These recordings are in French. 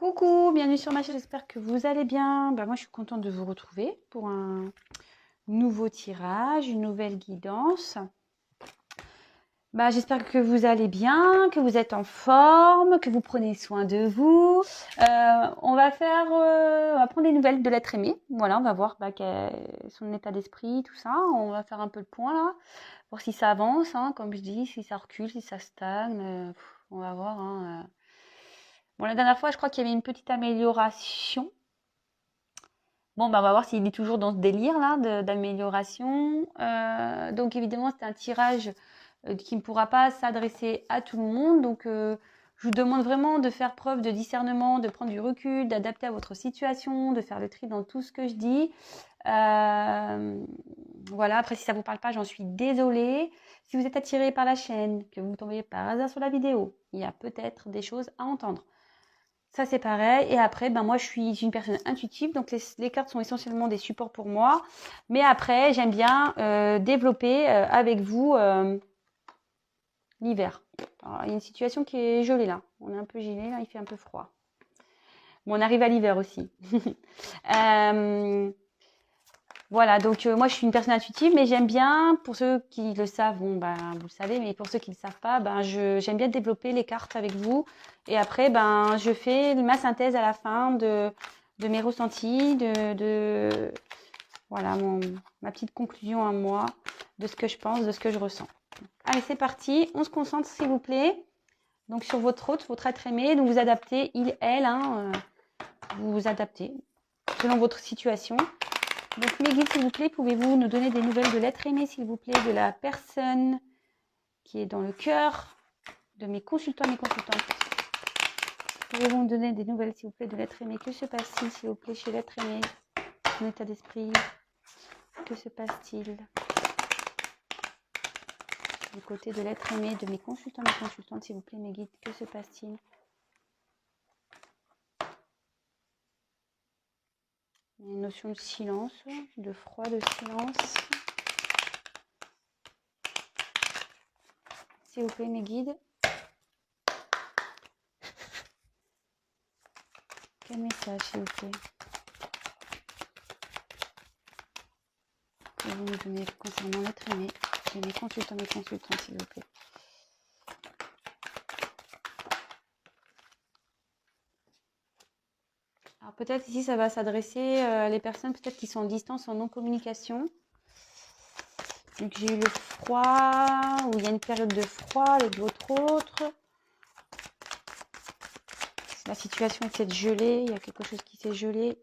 Coucou, bienvenue sur ma chaîne, j'espère que vous allez bien. Moi je suis contente de vous retrouver pour un nouveau tirage, une nouvelle guidance. J'espère que vous allez bien, que vous êtes en forme, que vous prenez soin de vous. On va prendre des nouvelles de l'être aimé. Voilà, on va voir son état d'esprit, tout ça. On va faire un peu le point là, voir si ça avance, hein, comme je dis, si ça recule, si ça stagne. On va voir. Bon, la dernière fois, je crois qu'il y avait une petite amélioration. On va voir s'il est toujours dans ce délire là d'amélioration. Donc évidemment, c'est un tirage qui ne pourra pas s'adresser à tout le monde. Donc je vous demande vraiment de faire preuve de discernement, de prendre du recul, d'adapter à votre situation, de faire le tri dans tout ce que je dis. Voilà, après si ça ne vous parle pas, j'en suis désolée. Si vous êtes attiré par la chaîne, que vous tombez par hasard sur la vidéo, il y a peut-être des choses à entendre. Ça, c'est pareil. Et après, moi, je suis une personne intuitive. Donc, les cartes sont essentiellement des supports pour moi. Mais après, j'aime bien développer avec vous l'hiver. Il y a une situation qui est gelée là. On est un peu gelé, là, il fait un peu froid. Bon, on arrive à l'hiver aussi. Voilà, donc moi, je suis une personne intuitive, mais j'aime bien, pour ceux qui le savent, vous le savez, mais pour ceux qui ne le savent pas, j'aime bien développer les cartes avec vous. Et après, je fais ma synthèse à la fin de mes ressentis, voilà, ma petite conclusion à moi, de ce que je pense, de ce que je ressens. Allez, c'est parti, on se concentre, s'il vous plaît. Donc, sur votre hôte, votre être aimé, donc vous adaptez, il, elle, vous vous adaptez selon votre situation. Donc, mes guides, s'il vous plaît, pouvez-vous nous donner des nouvelles de l'être aimé, s'il vous plaît, de la personne qui est dans le cœur de mes consultants et mes consultantes. Pouvez-vous nous donner des nouvelles, s'il vous plaît, de l'être aimé? Que se passe-t-il, s'il vous plaît, chez l'être aimé? Son état d'esprit? Que se passe-t-il du côté de l'être aimé de mes consultants et mes consultantes, s'il vous plaît, mes guides? Que se passe-t-il? Il y a une notion de silence, de froid, de silence. S'il vous plaît, mes guides. Quel message, s'il vous plaît? Pouvez-vous nous donner concernant l'être aimé et mes consultants, s'il vous plaît? Alors peut-être ici, ça va s'adresser à les personnes peut-être qui sont en distance, en non-communication. Vu que j'ai eu le froid, ou il y a une période de froid avec votre autre. La situation est peut-être gelée, il y a quelque chose qui s'est gelé.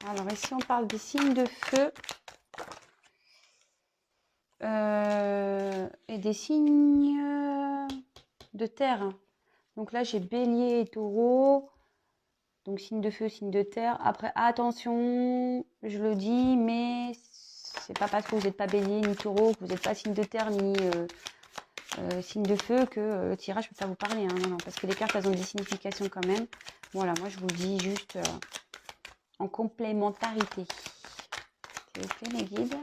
Alors ici, on parle des signes de feu et des signes de terre. Donc là, j'ai bélier et taureau. Donc signe de feu, signe de terre. Après, attention, je le dis, mais c'est pas parce que vous n'êtes pas bélier ni taureau, que vous n'êtes pas signe de terre ni signe de feu que le tirage peut pas vous parler. Hein. Non, parce que les cartes, elles ont des significations quand même. Voilà, moi je vous dis juste en complémentarité. S'il vous plaît, mes guides.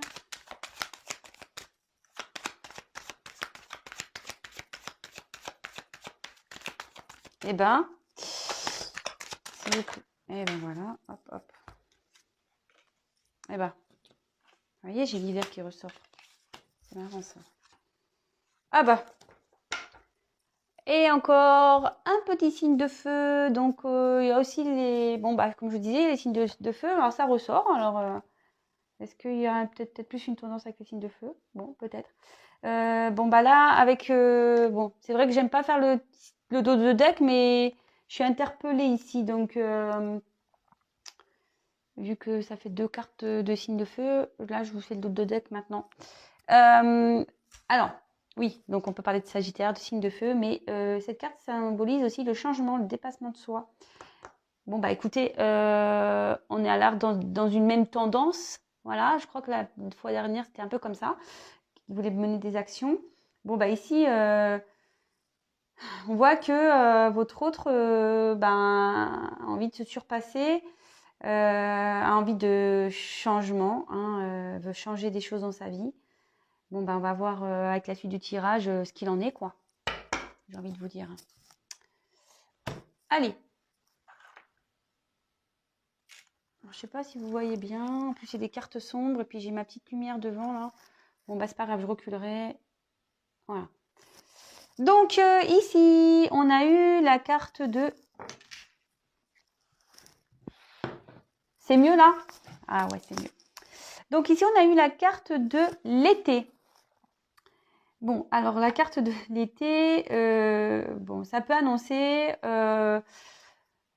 Eh ben, s'il vous plaît. Eh ben voilà, hop, hop. Eh ben, vous voyez, j'ai l'hiver qui ressort. C'est marrant ça. Ah bah. Et encore un petit signe de feu. Donc, il y a aussi les... comme je vous disais, les signes de feu. Alors, ça ressort. Alors, est-ce qu'il y a peut-être plus une tendance avec les signes de feu? Bon, peut-être. Là, avec... c'est vrai que j'aime pas faire le dos de deck, mais je suis interpellée ici. Donc, vu que ça fait 2 cartes de signes de feu, là, je vous fais le dos de deck maintenant. Alors... Oui, donc on peut parler de Sagittaire, de signe de feu, mais cette carte symbolise aussi le changement, le dépassement de soi. Bon, écoutez, on est à l'art dans une même tendance, Voilà, je crois que la fois dernière, c'était un peu comme ça. Il voulait mener des actions. Bon, bah ici, on voit que votre autre a envie de se surpasser, a envie de changement, hein, veut changer des choses dans sa vie. Bon, on va voir avec la suite du tirage ce qu'il en est, quoi. J'ai envie de vous dire. Allez. Alors, je sais pas si vous voyez bien. En plus, il y a des cartes sombres et puis j'ai ma petite lumière devant là. Bon, c'est pas grave, je reculerai. Voilà. Donc, ici, on a eu la carte de... C'est mieux là? Ah ouais, c'est mieux. Donc, ici, on a eu la carte de l'été. Bon, alors la carte de l'été, bon, ça peut annoncer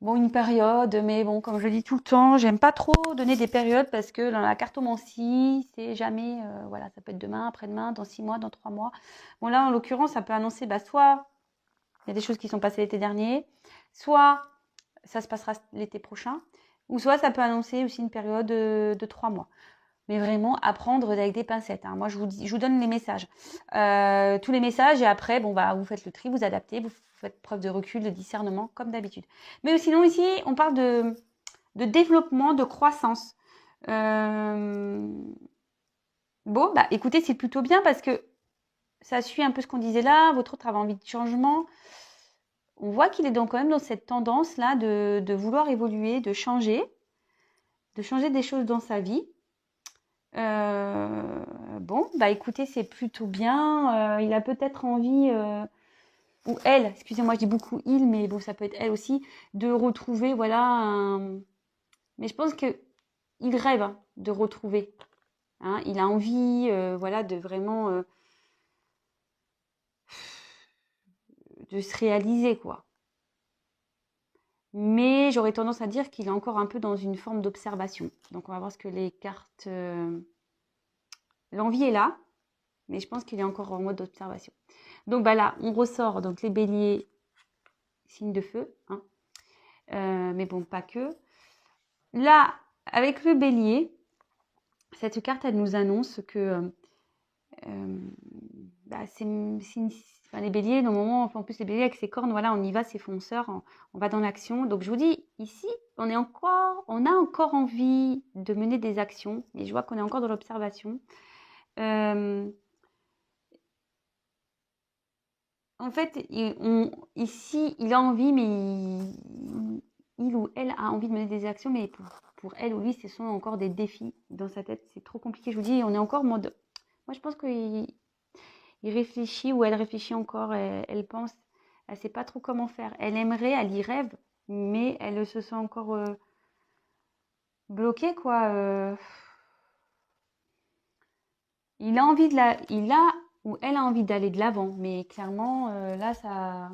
une période, mais bon, comme je dis tout le temps, j'aime pas trop donner des périodes parce que dans la cartomancie, c'est jamais, voilà, ça peut être demain, après-demain, dans 6 mois, dans 3 mois. Bon, là, en l'occurrence, ça peut annoncer, soit il y a des choses qui sont passées l'été dernier, soit ça se passera l'été prochain, ou soit ça peut annoncer aussi une période de 3 mois. Mais vraiment, à prendre avec des pincettes. Hein. Moi, je vous donne les messages. Tous les messages, et après, vous faites le tri, vous adaptez, vous faites preuve de recul, de discernement, comme d'habitude. Mais sinon, ici, on parle de développement, de croissance. Bon, écoutez, c'est plutôt bien parce que ça suit un peu ce qu'on disait là. Votre autre avait envie de changement. On voit qu'il est donc quand même dans cette tendance-là de vouloir évoluer, de changer des choses dans sa vie. Écoutez, c'est plutôt bien. Il a peut-être envie, ou elle, excusez-moi, je dis beaucoup il, mais bon, ça peut être elle aussi, de retrouver, voilà, mais je pense que il rêve de retrouver. Hein, il a envie, voilà, de vraiment de se réaliser, quoi. Mais j'aurais tendance à dire qu'il est encore un peu dans une forme d'observation. Donc, on va voir ce que les cartes... L'envie est là, mais je pense qu'il est encore en mode d'observation. Donc, là, on ressort donc les béliers, signe de feu. Hein. Mais bon, pas que. Là, avec le bélier, cette carte, elle nous annonce que les béliers, normalement, en plus les béliers avec ses cornes, voilà, on y va, c'est fonceur, on va dans l'action. Donc je vous dis, ici, on a encore envie de mener des actions, et je vois qu'on est encore dans l'observation. En fait, ici, il a envie, mais il ou elle a envie de mener des actions, mais pour elle ou lui, ce sont encore des défis dans sa tête. C'est trop compliqué. Je vous dis, on est encore en mode... Moi, je pense qu'il réfléchit ou elle réfléchit encore. Elle pense, elle ne sait pas trop comment faire. Elle aimerait, elle y rêve, mais elle se sent encore bloquée, quoi. Il a ou elle a envie d'aller de l'avant, mais clairement, là, ça...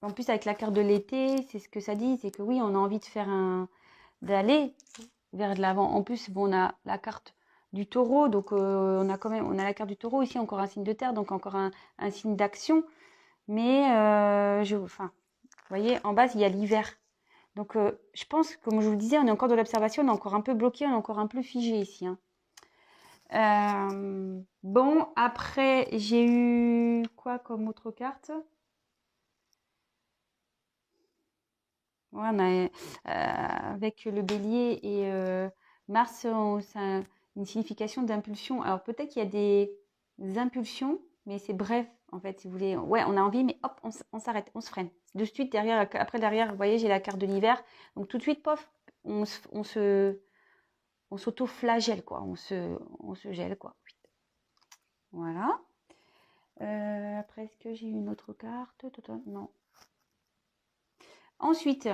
En plus, avec la carte de l'été, c'est ce que ça dit, c'est que oui, on a envie d'aller vers de l'avant. En plus, bon, on a la carte du taureau, donc on a la carte du taureau ici, encore un signe de terre, donc encore un signe d'action. Mais, vous voyez, en bas, il y a l'hiver. Donc, je pense, comme je vous le disais, on est encore de l'observation, on est encore un peu bloqué, on est encore un peu figé ici. Hein. Bon, après, j'ai eu quoi comme autre carte? Ouais, mais, avec le bélier et Mars, c'est une signification d'impulsion. Alors peut-être qu'il y a des impulsions, mais c'est bref, en fait, si vous voulez. Ouais, on a envie, mais hop, on s'arrête, on se freine. De suite, derrière, vous voyez, j'ai la carte de l'hiver. Donc tout de suite, pof, on s'auto-flagelle, quoi. On se gèle, quoi. Voilà. Après, est-ce que j'ai une autre carte? Non. Ensuite,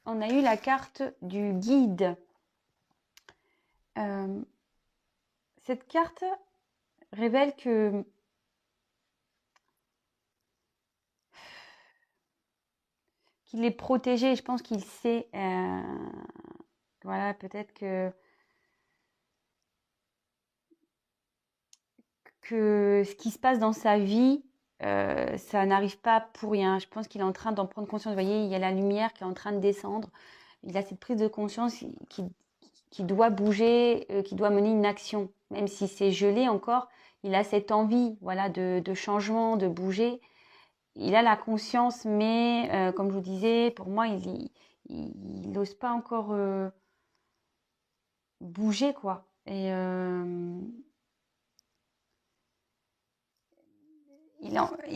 on a eu la carte du guide. Cette carte révèle que qu'il est protégé. Je pense qu'il sait. Voilà, peut-être que ce qui se passe dans sa vie, ça n'arrive pas pour rien. Je pense qu'il est en train d'en prendre conscience. Vous voyez, il y a la lumière qui est en train de descendre. il a cette prise de conscience qui doit bouger, qui doit mener une action. Même si c'est gelé encore, il a cette envie, voilà, de changement, de bouger. Il a la conscience, mais comme je vous disais, pour moi, il n'ose pas encore bouger, quoi. Et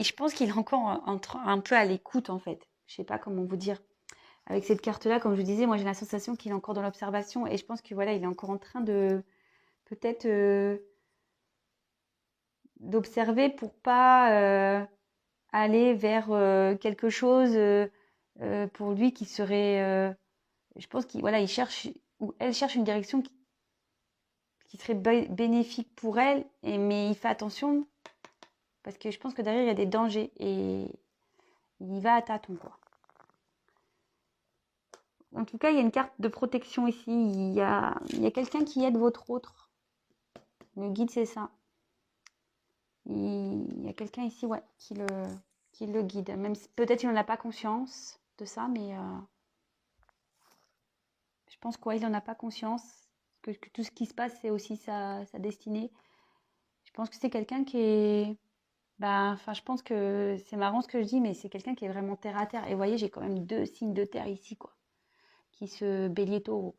je pense qu'il est encore un peu à l'écoute, en fait. Je sais pas comment vous dire. Avec cette carte-là, comme je vous disais, moi j'ai la sensation qu'il est encore dans l'observation et je pense que voilà, il est encore en train de peut-être d'observer pour pas aller vers quelque chose pour lui qui serait. Je pense qu'il voilà, il cherche ou elle cherche une direction qui serait bénéfique pour elle, mais il fait attention parce que je pense que derrière il y a des dangers et il y va à tâtons, quoi. En tout cas, il y a une carte de protection ici. Il y a quelqu'un qui aide votre autre. Le guide, c'est ça. Il y a quelqu'un ici, ouais, qui le guide. Même si peut-être il n'en a pas conscience de ça, mais je pense qu'il n'en a pas conscience. Que tout ce qui se passe, c'est aussi sa destinée. Je pense que c'est quelqu'un qui est. Bah, enfin, je pense que c'est marrant ce que je dis, mais c'est quelqu'un qui est vraiment terre à terre. Et vous voyez, j'ai quand même 2 signes de terre ici, quoi, qui se bélier taureau.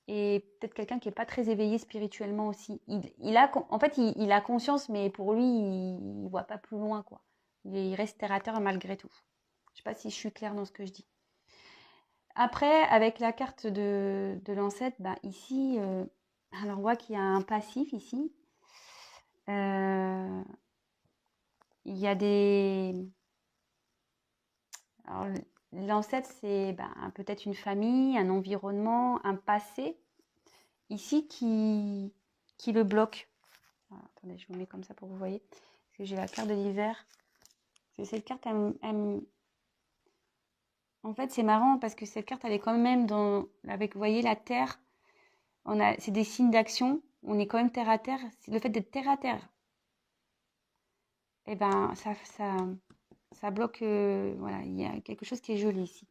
Et peut-être quelqu'un qui n'est pas très éveillé spirituellement aussi. En fait, il a conscience, mais pour lui, il voit pas plus loin, quoi. Il reste terre à terre malgré tout. Je sais pas si je suis claire dans ce que je dis. Après, avec la carte de l'ancêtre, bah, ici, alors on voit qu'il y a un passif ici. Euh, il y a des... Alors, l'ancêtre, c'est bah, peut-être une famille, un environnement, un passé, ici qui le bloque. Alors, attendez, je vous mets comme ça pour que vous voyez. Parce que j'ai la carte de l'hiver. Cette carte, en fait, c'est marrant parce que cette carte, elle est quand même avec, vous voyez, la terre. C'est des signes d'action. On est quand même terre à terre. Le fait d'être terre à terre, eh ben, ça bloque. Voilà, il y a quelque chose qui est joli ici.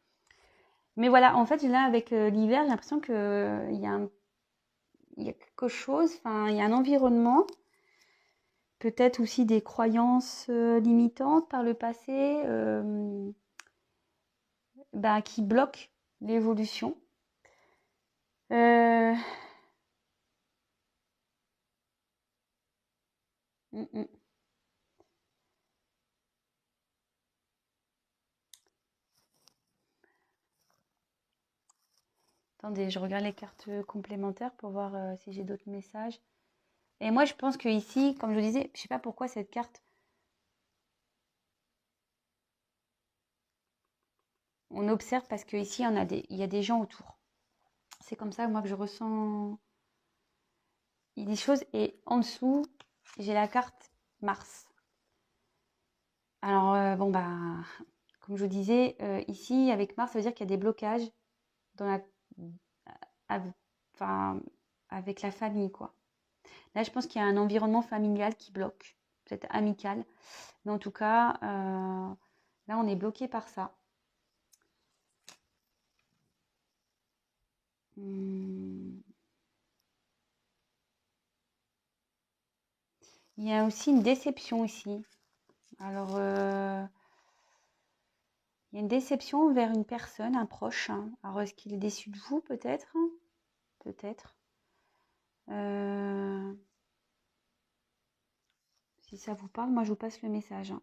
Mais voilà, en fait, là, avec l'hiver, j'ai l'impression il y a quelque chose. Enfin, il y a un environnement. Peut-être aussi des croyances limitantes par le passé bah, qui bloquent l'évolution. Euh, mm, mm. Attendez, je regarde les cartes complémentaires pour voir si j'ai d'autres messages. Et moi, je pense que ici, comme je vous disais, je sais pas pourquoi cette carte, on observe parce que ici, il y a des gens autour. C'est comme ça, moi, que je ressens des choses. Et en dessous, j'ai la carte Mars. Alors, bon, bah, comme je vous disais, ici, avec Mars, ça veut dire qu'il y a des blocages dans enfin, avec la famille, quoi. Là, je pense qu'il y a un environnement familial qui bloque, peut-être amical. Mais en tout cas, là, on est bloqué par ça. Il y a aussi une déception ici. Alors, il y a une déception vers une personne, un proche, hein. Alors, est-ce qu'il est déçu de vous, peut-être? Peut-être. Si ça vous parle, moi, je vous passe le message, hein.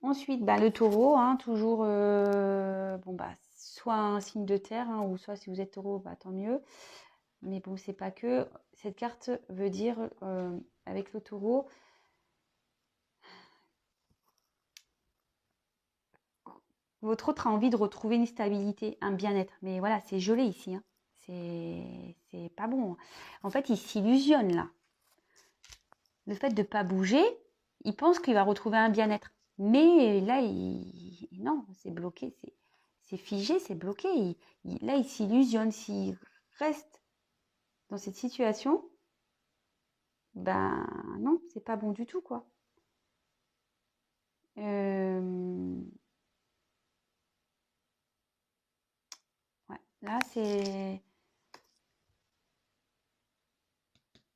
Ensuite, bah, le taureau, hein, toujours, bon, bah, soit un signe de terre, hein, ou soit si vous êtes taureau, bah, tant mieux. Mais bon, c'est pas que. Cette carte veut dire, avec le taureau, votre autre a envie de retrouver une stabilité, un bien-être. Mais voilà, c'est gelé ici, hein. C'est pas bon. En fait, il s'illusionne là. Le fait de ne pas bouger, il pense qu'il va retrouver un bien-être. Mais là, non, c'est bloqué, c'est figé, c'est bloqué. Là, il s'illusionne. S'il reste dans cette situation, ben non, c'est pas bon du tout, quoi. Ouais. Là, c'est...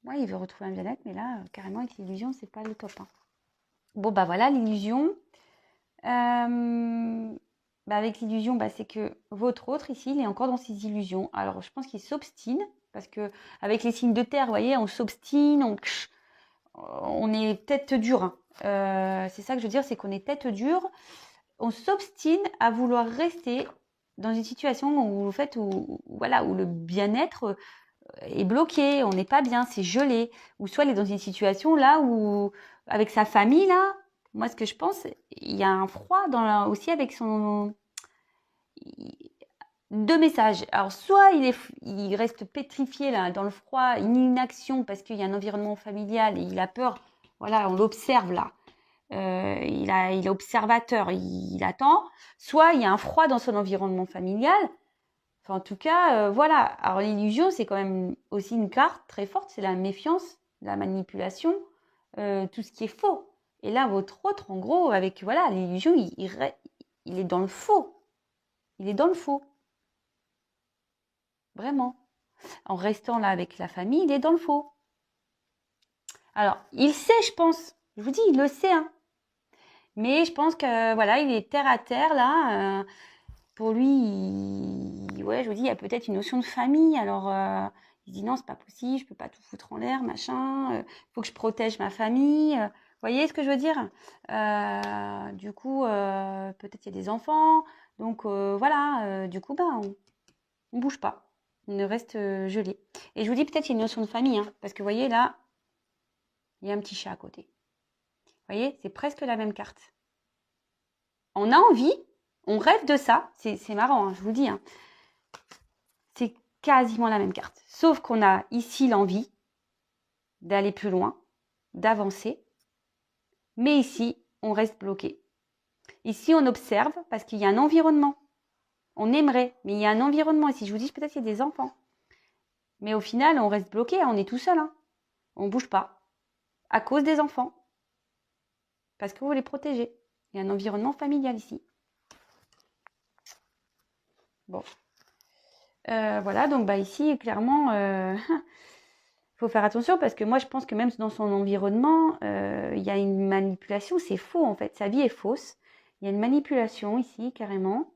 Ouais, il veut retrouver un bien-être, mais là, carrément, avec l'illusion, c'est pas le top, hein. Bon, bah voilà, l'illusion. Bah avec l'illusion, bah, c'est que votre autre, ici, il est encore dans ses illusions. Alors, je pense qu'il s'obstine, parce que avec les signes de terre, vous voyez, on s'obstine, on est tête dure, hein. C'est ça que je veux dire, c'est qu'on est tête dure. On s'obstine à vouloir rester dans une situation où, en fait, voilà, où le bien-être est bloqué, on n'est pas bien, c'est gelé. Ou soit il est dans une situation là où, avec sa famille, là, moi ce que je pense, il y a un froid aussi avec son... Deux messages. Alors soit il reste pétrifié là, dans le froid, une inaction parce qu'il y a un environnement familial et il a peur. Voilà, on l'observe là. Il est observateur, il attend. Soit il y a un froid dans son environnement familial. Enfin, en tout cas, voilà. Alors l'illusion, c'est quand même aussi une carte très forte, c'est la méfiance, la manipulation, tout ce qui est faux. Et là, votre autre, en gros, avec voilà, l'illusion, il est dans le faux. Il est dans le faux. Vraiment. En restant là avec la famille, il est dans le faux. Alors, il sait, je pense. Je vous dis, il le sait, hein. Mais je pense que voilà, il est terre à terre là. Pour lui, ouais, je vous dis, il y a peut-être une notion de famille. Alors, il dit non, c'est pas possible, je peux pas tout foutre en l'air, machin. Faut que je protège ma famille. Vous voyez ce que je veux dire? Du coup, peut-être il y a des enfants. Donc voilà, du coup, bah, on bouge pas. On reste gelé. Et je vous dis peut-être qu'il y a une notion de famille, hein, parce que vous voyez là, il y a un petit chat à côté. Vous voyez, c'est presque la même carte. On a envie, on rêve de ça. C'est marrant, hein, je vous dis, hein. C'est quasiment la même carte. Sauf qu'on a ici l'envie d'aller plus loin, d'avancer. Mais ici, on reste bloqué. Ici, on observe parce qu'il y a un environnement. On aimerait, mais il y a un environnement. Ici, je vous dis, peut-être qu'il y a des enfants. Mais au final, on reste bloqué, on est tout seul, hein. On ne bouge pas. À cause des enfants. Parce que vous les protégez. Il y a un environnement familial ici. Bon. Voilà, donc bah ici, clairement, faut faire attention parce que moi, je pense que même dans son environnement, il y a une manipulation. C'est faux, en fait. Sa vie est fausse. Il y a une manipulation ici, carrément.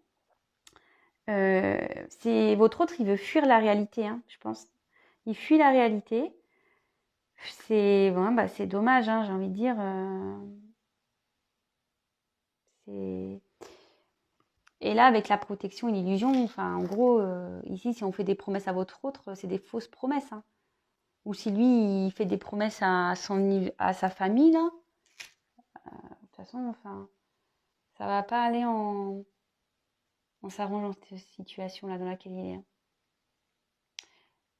C'est votre autre, il veut fuir la réalité, hein, je pense. Il fuit la réalité. C'est dommage, hein, j'ai envie de dire. Et là, avec la protection et l'illusion, enfin, en gros, ici, si on fait des promesses à votre autre, c'est des fausses promesses, hein. Ou si lui, il fait des promesses à sa famille, là, de toute façon, enfin, ça va pas aller en s'arrangeant dans cette situation-là dans laquelle il est, hein.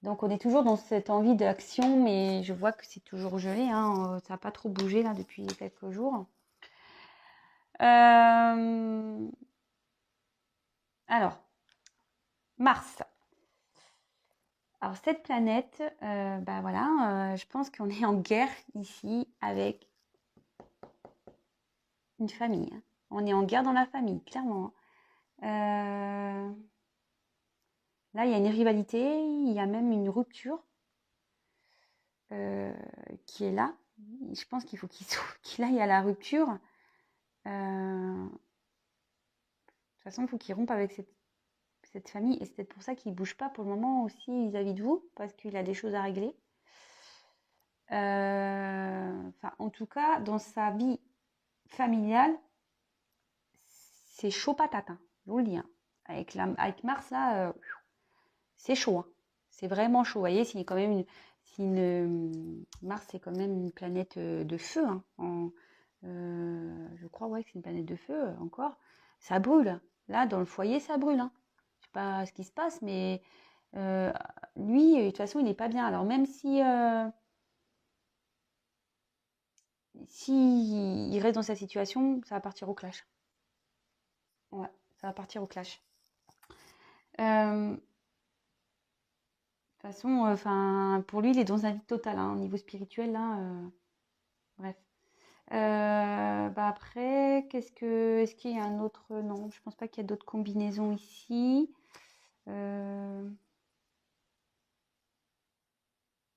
Donc, on est toujours dans cette envie d'action, mais je vois que c'est toujours gelé, hein. Ça n'a pas trop bougé, là, depuis quelques jours. Alors, Mars. Alors cette planète, bah voilà, je pense qu'on est en guerre ici avec une famille, hein. On est en guerre dans la famille, clairement. Là, il y a une rivalité, il y a même une rupture qui est là. Je pense qu'il faut qu'il aille à la rupture. De toute façon, il faut qu'il rompe avec cette famille. Et c'est peut-être pour ça qu'il ne bouge pas pour le moment aussi vis-à-vis de vous, parce qu'il a des choses à régler. Enfin, en tout cas, dans sa vie familiale, c'est chaud patate, hein, je vous le dis, hein. Avec Mars, là, c'est chaud, hein. C'est vraiment chaud. Vous voyez, Mars, c'est quand même une planète de feu, hein. Je crois, ouais, que c'est une planète de feu encore. Ça brûle. Là, dans le foyer, ça brûle, hein. Je sais pas ce qui se passe, mais lui, de toute façon, il n'est pas bien. Alors, même si il reste dans sa situation, ça va partir au clash. Ouais, ça va partir au clash. De toute façon, enfin, pour lui, il est dans un vide total, hein, au niveau spirituel, là. Bref. Bah après, est-ce qu'il y a un autre? Non, je pense pas qu'il y a d'autres combinaisons ici. Euh,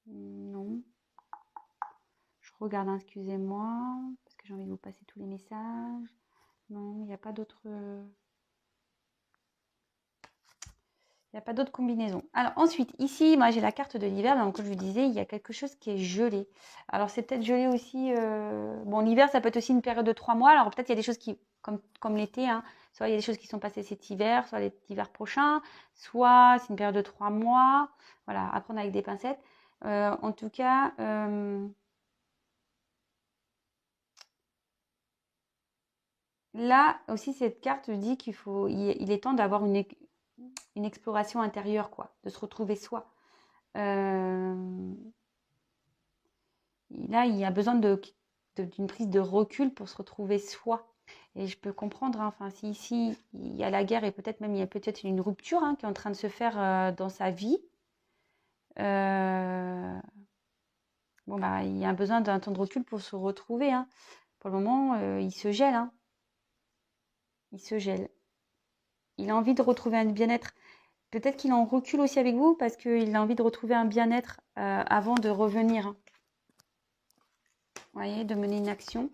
non. Je regarde, hein, excusez-moi, parce que j'ai envie de vous passer tous les messages. Non, il n'y a pas d'autres... Il n'y a pas d'autres combinaisons. Alors ensuite, ici, moi j'ai la carte de l'hiver. Donc comme je vous disais, il y a quelque chose qui est gelé. Alors c'est peut-être gelé aussi... Bon, l'hiver, ça peut être aussi une période de 3 mois. Alors peut-être il y a des choses qui, comme l'été, hein, soit il y a des choses qui sont passées cet hiver, soit l'hiver prochain, soit c'est une période de 3 mois. Voilà, à prendre avec des pincettes. En tout cas... là aussi, cette carte dit il est temps d'avoir une exploration intérieure, quoi, de se retrouver soi. Euh, là, il y a besoin d'une prise de recul pour se retrouver soi. Et je peux comprendre, hein, enfin, si ici il y a la guerre et peut-être même il y a peut-être une rupture, hein, qui est en train de se faire dans sa vie. Euh, bon bah, il y a besoin d'un temps de recul pour se retrouver, hein. Pour le moment, il se gèle, hein. Il se gèle. Il a envie de retrouver un bien-être. Peut-être qu'il en recule aussi avec vous parce qu'il a envie de retrouver un bien-être avant de revenir, hein. Vous voyez, de mener une action.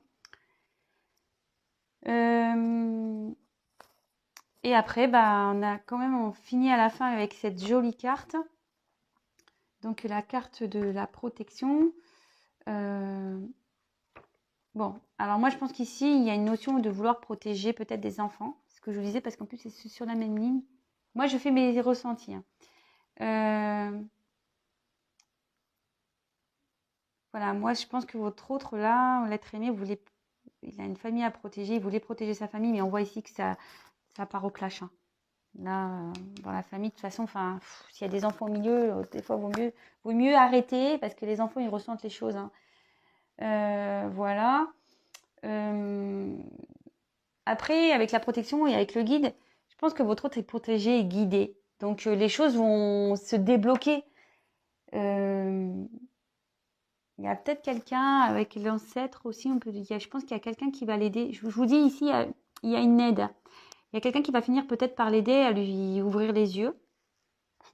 Et après, bah, on a quand même fini à la fin avec cette jolie carte. Donc la carte de la protection. Bon, alors moi je pense qu'ici, il y a une notion de vouloir protéger peut-être des enfants. C'est ce que je vous disais parce qu'en plus c'est sur la même ligne. Moi je fais mes ressentis, hein. Voilà, moi je pense que votre autre là, l'être aimé, il a une famille à protéger, il voulait protéger sa famille, mais on voit ici que ça part au clash, hein. Là, dans la famille, de toute façon, enfin, s'il y a des enfants au milieu, des fois, vaut mieux arrêter parce que les enfants, ils ressentent les choses, hein. Voilà. Après, avec la protection et avec le guide, je pense que votre autre est protégé et guidé. Donc, les choses vont se débloquer. Il y a peut-être quelqu'un avec l'ancêtre aussi. Je pense qu'il y a quelqu'un qui va l'aider. Je vous dis ici, il y a une aide. Il y a quelqu'un qui va finir peut-être par l'aider à lui ouvrir les yeux.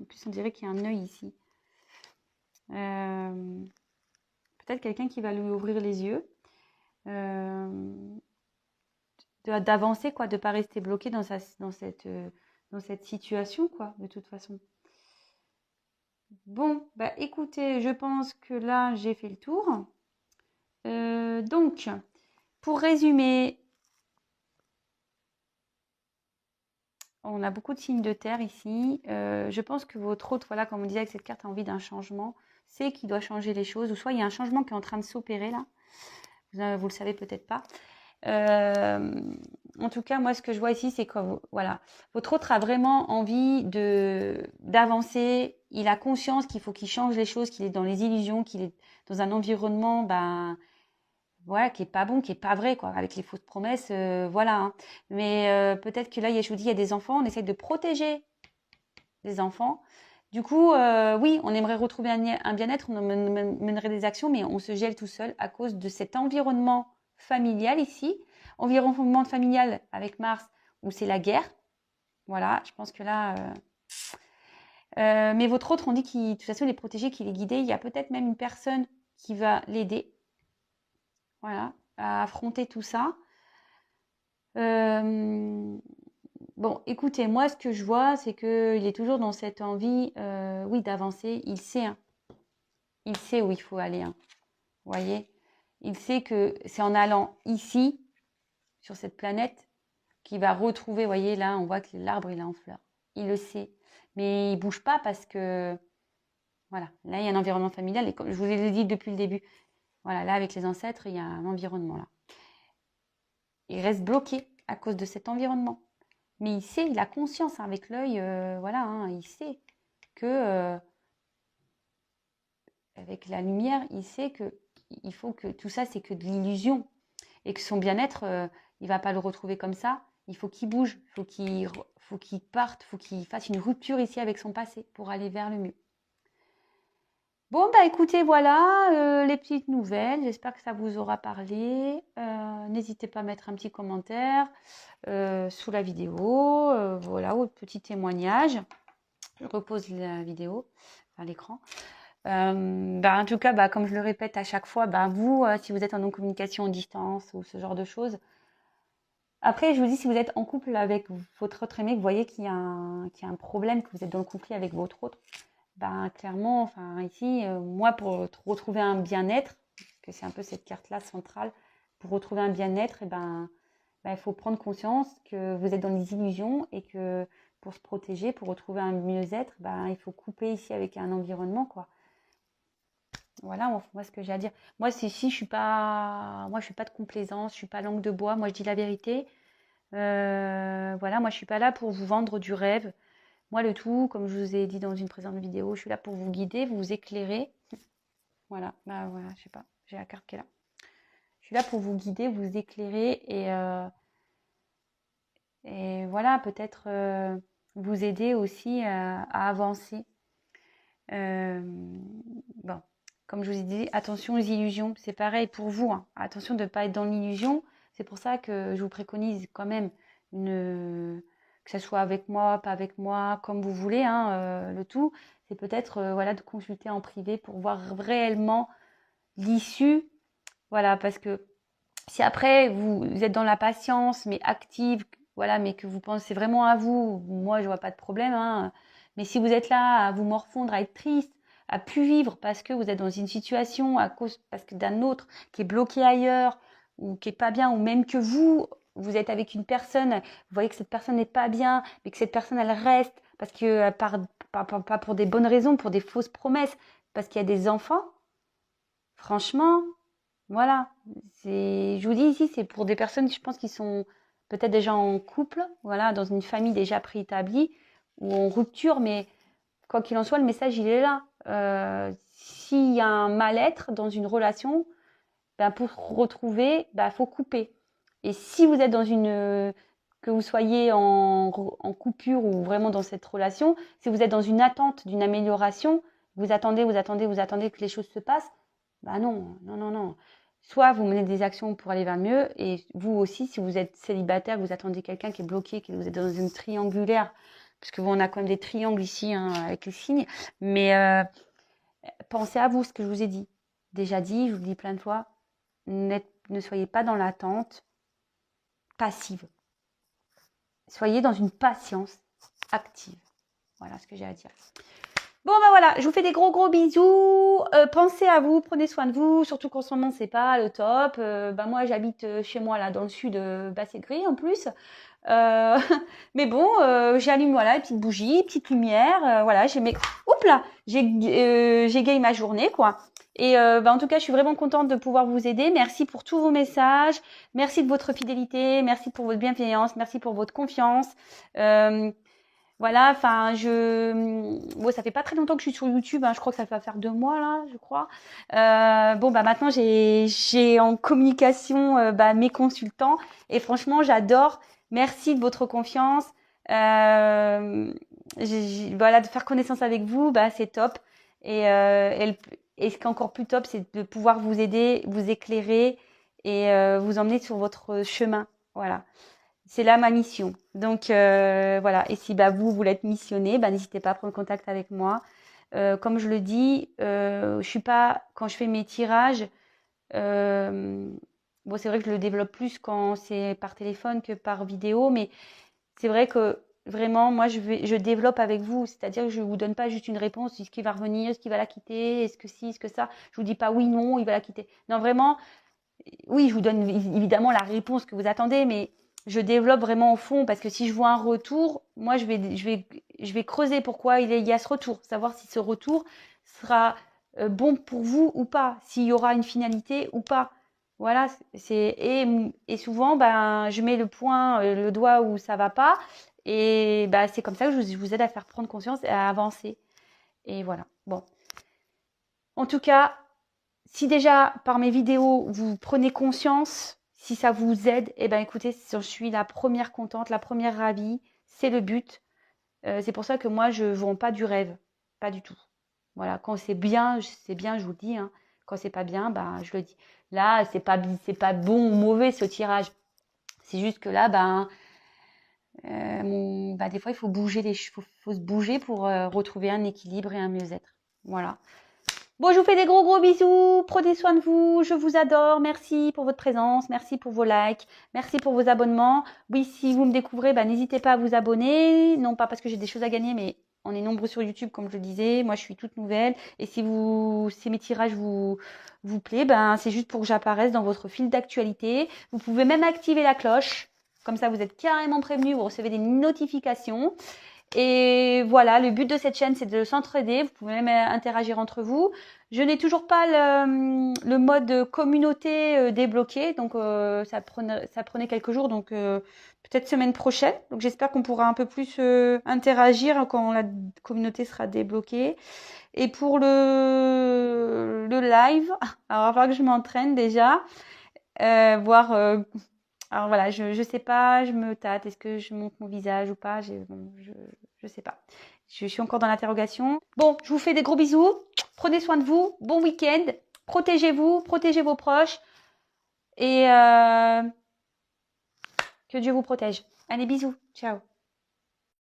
En plus, on dirait qu'il y a un œil ici. Peut-être quelqu'un qui va lui ouvrir les yeux. D'avancer, quoi, de ne pas rester bloqué dans cette situation, quoi, de toute façon. Bon, bah écoutez, je pense que là, j'ai fait le tour. Donc, pour résumer, on a beaucoup de signes de terre ici. Je pense que votre hôte, voilà, comme on disait avec cette carte, a envie d'un changement. C'est qu'il doit changer les choses. Ou soit il y a un changement qui est en train de s'opérer là. Vous le savez peut-être pas. En tout cas, moi, ce que je vois ici, c'est que voilà, votre autre a vraiment envie d'avancer. Il a conscience qu'il faut qu'il change les choses, qu'il est dans les illusions, qu'il est dans un environnement, ben voilà, qui est pas bon, qui est pas vrai, quoi, avec les fausses promesses, voilà, hein. Mais peut-être que là, je vous dis, il y a des enfants, on essaie de protéger les enfants. Du coup, oui, on aimerait retrouver un bien-être, on mènerait des actions, mais on se gèle tout seul à cause de cet environnement familial ici. Environnement familial avec Mars, où c'est la guerre. Voilà, je pense que là... mais votre autre, on dit qu'il, de toute façon, il est protégé, qu'il est guidé. Il y a peut-être même une personne qui va l'aider, voilà, à affronter tout ça. Bon, écoutez, moi, ce que je vois, c'est qu'il est toujours dans cette envie, oui, d'avancer. Il sait, hein. Il sait où il faut aller, hein. Vous voyez? Il sait que c'est en allant ici, sur cette planète, qu'il va retrouver, vous voyez, là, on voit que l'arbre, il est en fleurs. Il le sait. Mais il bouge pas parce que, voilà, là, il y a un environnement familial. Et comme je vous ai dit depuis le début, voilà, là, avec les ancêtres, il y a un environnement, là. Il reste bloqué à cause de cet environnement. Mais il sait, il a conscience, hein, avec l'œil, voilà, hein, il sait que, avec la lumière, il sait que il faut que tout ça, c'est que de l'illusion. Et que son bien-être, il va pas le retrouver comme ça. Il faut qu'il bouge, faut qu'il parte, faut qu'il fasse une rupture ici avec son passé pour aller vers le mieux. Bon, bah écoutez, voilà les petites nouvelles. J'espère que ça vous aura parlé. N'hésitez pas à mettre un petit commentaire sous la vidéo, voilà, ou petit témoignage. Je repose la vidéo, enfin l'écran. En tout cas, comme je le répète à chaque fois, vous, si vous êtes en non-communication en distance ou ce genre de choses, après, je vous dis, si vous êtes en couple avec votre autre aimé, que vous voyez qu'il y a un problème, que vous êtes dans le conflit avec votre autre, clairement, enfin ici, moi, pour retrouver un bien-être, que c'est un peu cette carte-là centrale, pour retrouver un bien-être, il faut prendre conscience que vous êtes dans les illusions et que pour se protéger, pour retrouver un mieux-être, il faut couper ici avec un environnement, quoi. Voilà, moi, ce que j'ai à dire. Moi, je suis pas de complaisance, je suis pas langue de bois. Moi, je dis la vérité. Voilà, moi, je suis pas là pour vous vendre du rêve. Moi, le tout, comme je vous ai dit dans une précédente vidéo, je suis là pour vous guider, vous éclairer. Voilà, voilà, je sais pas, j'ai la carte qui est là. Je suis là pour vous guider, vous éclairer et voilà, peut-être vous aider aussi à avancer. Bon, comme je vous ai dit, attention aux illusions. C'est pareil pour vous, hein. Attention de ne pas être dans l'illusion. C'est pour ça que je vous préconise quand même que ce soit avec moi, pas avec moi, comme vous voulez, hein, le tout. C'est peut-être voilà, de consulter en privé pour voir réellement l'issue. Voilà, parce que si après vous êtes dans la patience, mais active, voilà, mais que vous pensez vraiment à vous, moi je vois pas de problème, hein. Mais si vous êtes là à vous morfondre, à être triste, à plus vivre parce que vous êtes dans une situation parce que d'un autre qui est bloqué ailleurs ou qui est pas bien, ou même que vous êtes avec une personne, vous voyez que cette personne n'est pas bien, mais que cette personne elle reste parce que pas pour des bonnes raisons, pour des fausses promesses, parce qu'il y a des enfants. Franchement, voilà, je vous dis ici, c'est pour des personnes, je pense, qui sont peut-être déjà en couple, voilà, dans une famille déjà préétablie ou en rupture, mais quoi qu'il en soit, le message, il est là. S'il y a un mal-être dans une relation, pour retrouver, faut couper. Et si vous êtes que vous soyez en coupure ou vraiment dans cette relation, si vous êtes dans une attente d'une amélioration, vous attendez que les choses se passent, non, non, non, non. Soit vous menez des actions pour aller vers le mieux, et vous aussi, si vous êtes célibataire, vous attendez quelqu'un qui est bloqué, que vous êtes dans une triangulaire, parce que on a quand même des triangles ici, hein, avec les signes, mais pensez à vous, ce que je vous ai dit. Déjà dit, je vous le dis plein de fois, ne soyez pas dans l'attente passive. Soyez dans une patience active. Voilà ce que j'ai à dire. Bon, voilà, je vous fais des gros gros bisous. Pensez à vous, prenez soin de vous, surtout qu'en ce moment, c'est pas le top. Moi, j'habite chez moi, là, dans le sud, c'est gris en plus. Mais bon, j'allume, voilà, une petite bougie, petite lumière. Voilà, oups là, j'égaye ma journée, quoi. Et en tout cas, je suis vraiment contente de pouvoir vous aider. Merci pour tous vos messages. Merci de votre fidélité. Merci pour votre bienveillance. Merci pour votre confiance. Voilà, enfin, ça fait pas très longtemps que je suis sur YouTube, hein, je crois que ça va faire 2 mois là, je crois. Maintenant j'ai en communication mes consultants et franchement j'adore. Merci de votre confiance. Voilà, de faire connaissance avec vous, c'est top. Et ce qui est encore plus top, c'est de pouvoir vous aider, vous éclairer et vous emmener sur votre chemin. Voilà. C'est là ma mission. Donc voilà. Et si vous voulez être missionné, n'hésitez pas à prendre contact avec moi. Comme je le dis, je suis pas quand je fais mes tirages. C'est vrai que je le développe plus quand c'est par téléphone que par vidéo, mais c'est vrai que vraiment, moi, je développe avec vous. C'est-à-dire que je vous donne pas juste une réponse, est-ce qu'il va revenir, est-ce qu'il va la quitter, est-ce que si, est-ce que ça. Je vous dis pas oui, non, il va la quitter. Non, vraiment, oui, je vous donne évidemment la réponse que vous attendez, mais je développe vraiment au fond parce que si je vois un retour, moi je vais creuser pourquoi il y a ce retour, savoir si ce retour sera bon pour vous ou pas, s'il y aura une finalité ou pas. Voilà, et souvent je mets le doigt où ça va pas et c'est comme ça que je vous aide à faire prendre conscience et à avancer. Et voilà. Bon. En tout cas, si déjà par mes vidéos vous prenez conscience, si ça vous aide, écoutez, je suis la première contente, la première ravie, c'est le but. C'est pour ça que moi je ne vends pas du rêve, pas du tout. Voilà, quand c'est bien, je vous le dis, hein. Quand c'est pas bien, je le dis. Là, c'est pas bon ou mauvais ce tirage. C'est juste que là, Des fois, il faut bouger faut se bouger pour retrouver un équilibre et un mieux-être. Voilà. Bon, je vous fais des gros bisous. Prenez soin de vous. Je vous adore. Merci pour votre présence. Merci pour vos likes. Merci pour vos abonnements. Oui, si vous me découvrez, n'hésitez pas à vous abonner. Non pas parce que j'ai des choses à gagner, mais on est nombreux sur YouTube, comme je le disais. Moi, je suis toute nouvelle. Et si mes tirages vous plaît, c'est juste pour que j'apparaisse dans votre fil d'actualité. Vous pouvez même activer la cloche. Comme ça, vous êtes carrément prévenus. Vous recevez des notifications. Et voilà, le but de cette chaîne, c'est de s'entraider. Vous pouvez même interagir entre vous. Je n'ai toujours pas le mode communauté débloqué, donc ça prenait quelques jours, donc peut-être semaine prochaine. Donc j'espère qu'on pourra un peu plus interagir quand la communauté sera débloquée. Et pour le live, alors il va falloir que je m'entraîne déjà, voir. Alors voilà, je sais pas, je me tâte. Est-ce que je monte mon visage ou pas? Je sais pas. Je suis encore dans l'interrogation. Bon, je vous fais des gros bisous. Prenez soin de vous. Bon week-end. Protégez-vous, protégez vos proches. Et que Dieu vous protège. Allez, bisous. Ciao.